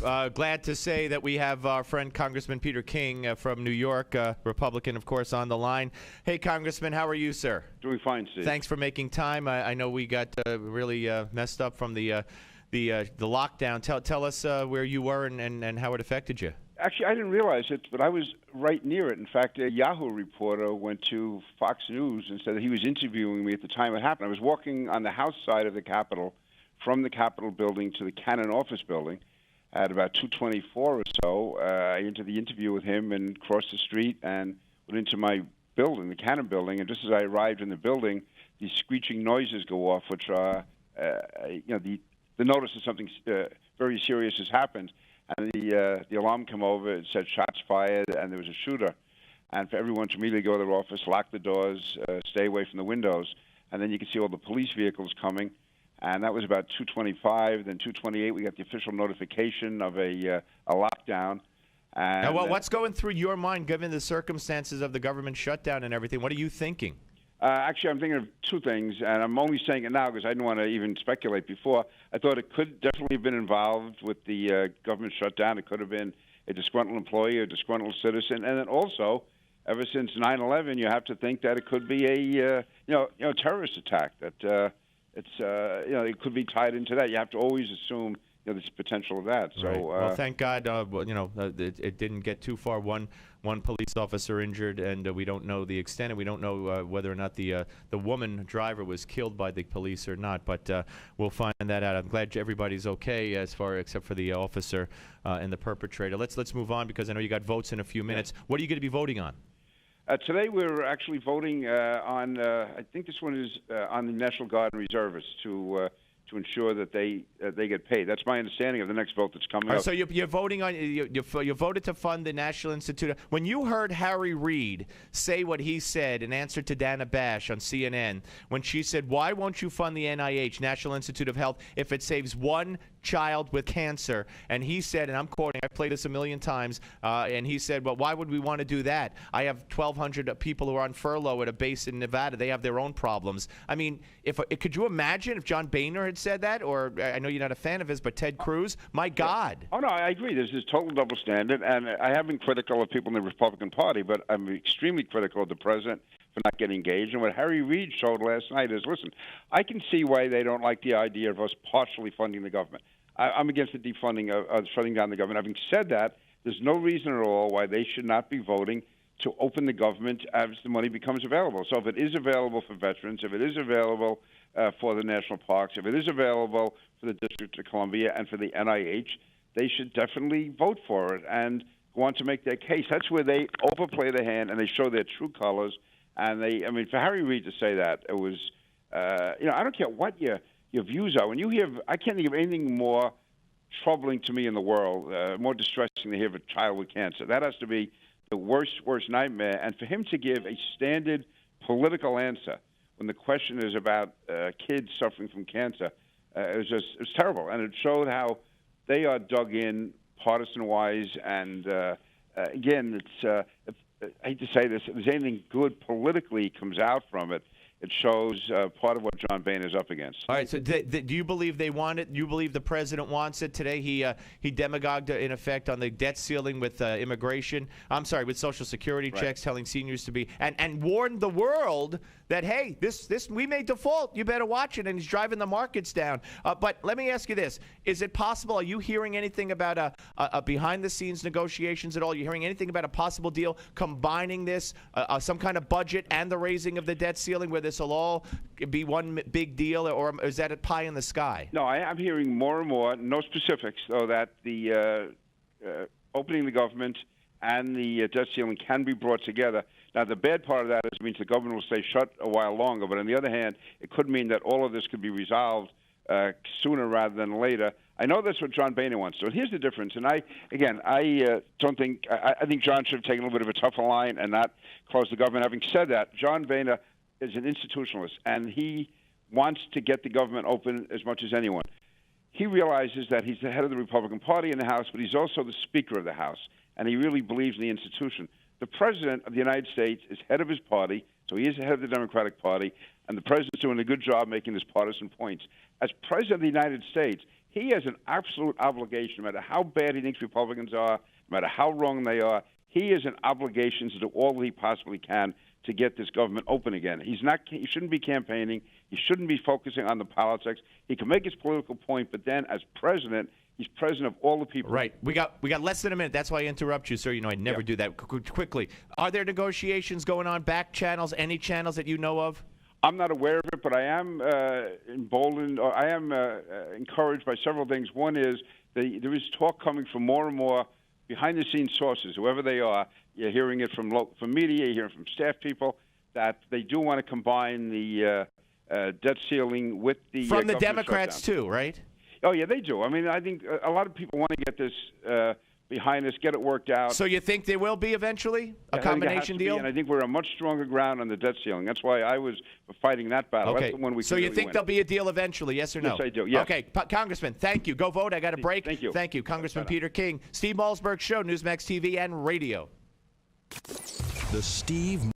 Glad to say that we have our friend Congressman Peter King from New York, Republican, of course, on the line. Hey, Congressman, how are you, sir? Doing fine, Steve. Thanks for making time. I know we got really messed up from the lockdown. Tell us where you were and how it affected you. Actually, I didn't realize it, but I was right near it. In fact, a Yahoo reporter went to Fox News and said that he was interviewing me at the time it happened. I was walking on the House side of the Capitol, from the Capitol building to the Cannon office building at about 2:24 or so. I entered the interview with him and crossed the street and went into my building, the Cannon building. And just as I arrived in the building, these screeching noises go off, which are, the notice that something very serious has happened. And the alarm came over. It said shots fired, and there was a shooter. And for everyone to immediately go to their office, lock the doors, stay away from the windows. And then you could see all the police vehicles coming. And that was about 2:25. Then 2:28, we got the official notification of a lockdown. And now, what's going through your mind, given the circumstances of the government shutdown and everything? What are you thinking? Actually, I'm thinking of two things, and I'm only saying it now because I didn't want to even speculate before. I thought it could definitely have been involved with the government shutdown. It could have been a disgruntled employee, a disgruntled citizen, and then also, ever since 9/11, you have to think that it could be a terrorist attack. That it could be tied into that. You have to always assume there's potential of that. So, right. Well, thank God, it didn't get too far. One police officer injured, and we don't know the extent, and we don't know whether or not the woman driver was killed by the police or not. But we'll find that out. I'm glad everybody's okay, except for the officer and the perpetrator. Let's move on because I know you got votes in a few minutes. What are you going to be voting on? Today we're actually voting on. I think this one is on the National Guard and Reservists to ensure that they get paid. That's my understanding of the next vote that's coming up. So you're voting on you voted to fund the National Institute. When you heard Harry Reid say what he said in answer to Dana Bash on CNN, when she said, "Why won't you fund the NIH, National Institute of Health, if it saves one child with cancer?" And he said, and I'm quoting, I played this a million times, and he said, "Well, why would we want to do that? I have 1,200 people who are on furlough at a base in Nevada. They have their own problems." I mean, could you imagine if John Boehner had said that? Or I know you're not a fan of his, but Ted Cruz? My God. Oh, no, I agree. There's this total double standard, and I have been critical of people in the Republican Party, but I'm extremely critical of the president for not getting engaged. And what Harry Reid showed last night is, listen, I can see why they don't like the idea of us partially funding the government. I'm against the defunding of shutting down the government. Having said that, there's no reason at all why they should not be voting to open the government as the money becomes available. So if it is available for veterans, if it is available for the national parks, if it is available for the District of Columbia and for the NIH, they should definitely vote for it and want to make their case. That's where they overplay the hand and they show their true colors. And for Harry Reid to say that, it was, I don't care what your views are. When you hear, I can't think of anything more troubling to me in the world, more distressing to hear of a child with cancer. That has to be the worst nightmare. And for him to give a standard political answer when the question is about kids suffering from cancer, it was terrible. And it showed how they are dug in partisan-wise. And again, I hate to say this, if there's anything good politically comes out from it, it shows part of what John Boehner is up against. All right. So, do you believe they want it? You believe the president wants it? Today, he demagogued in effect on the debt ceiling with immigration. I'm sorry, with Social Security checks, telling seniors to be and warned the world that hey, this we may default. You better watch it. And he's driving the markets down. But let me ask you this: is it possible? Are you hearing anything about a behind-the-scenes negotiations at all? Are you hearing anything about a possible deal combining this, some kind of budget and the raising of the debt ceiling, where this will all be one big deal, or is that a pie in the sky? No, I'm hearing more and more, no specifics, though, that the opening the government and the debt ceiling can be brought together. Now, the bad part of that is it means the government will stay shut a while longer, but on the other hand, it could mean that all of this could be resolved sooner rather than later. I know that's what John Boehner wants to. And here's the difference. And I don't think I think John should have taken a little bit of a tougher line and not close the government. Having said that, John Boehner is an institutionalist, and he wants to get the government open as much as anyone. He realizes that he's the head of the Republican Party in the House, but he's also the Speaker of the House, and he really believes in the institution. The President of the United States is head of his party, so he is the head of the Democratic Party, and the President's doing a good job making his partisan points. As President of the United States, he has an absolute obligation, no matter how bad he thinks Republicans are, no matter how wrong they are, he has an obligation to do all that he possibly can to get this government open again. He shouldn't be campaigning. He shouldn't be focusing on the politics. He can make his political point, but then as president, he's president of all the people. Right. We got less than a minute. That's why I interrupt you, sir. You know I never do that. Quickly, are there negotiations going on, back channels, any channels that you know of? I'm not aware of it, but I am emboldened, or I am encouraged by several things. One is there is talk coming from more and more behind-the-scenes sources, whoever they are. You're hearing it from media, you're hearing from staff people, that they do want to combine the debt ceiling with the from the Democrats shutdown. too, right? Oh yeah, they do. I mean, I think a lot of people want to get this behind us, get it worked out. So you think there will be eventually a combination deal? And I think we're on much stronger ground on the debt ceiling. That's why I was fighting that battle. Okay. That's the one we so you think there'll be a deal eventually, yes or no? Yes, I do. Yes. Okay, Congressman, thank you. Go vote. I got a break. Thank you. Thank you. Congressman Peter King. Steve Malzberg Show, Newsmax TV and radio. The Steve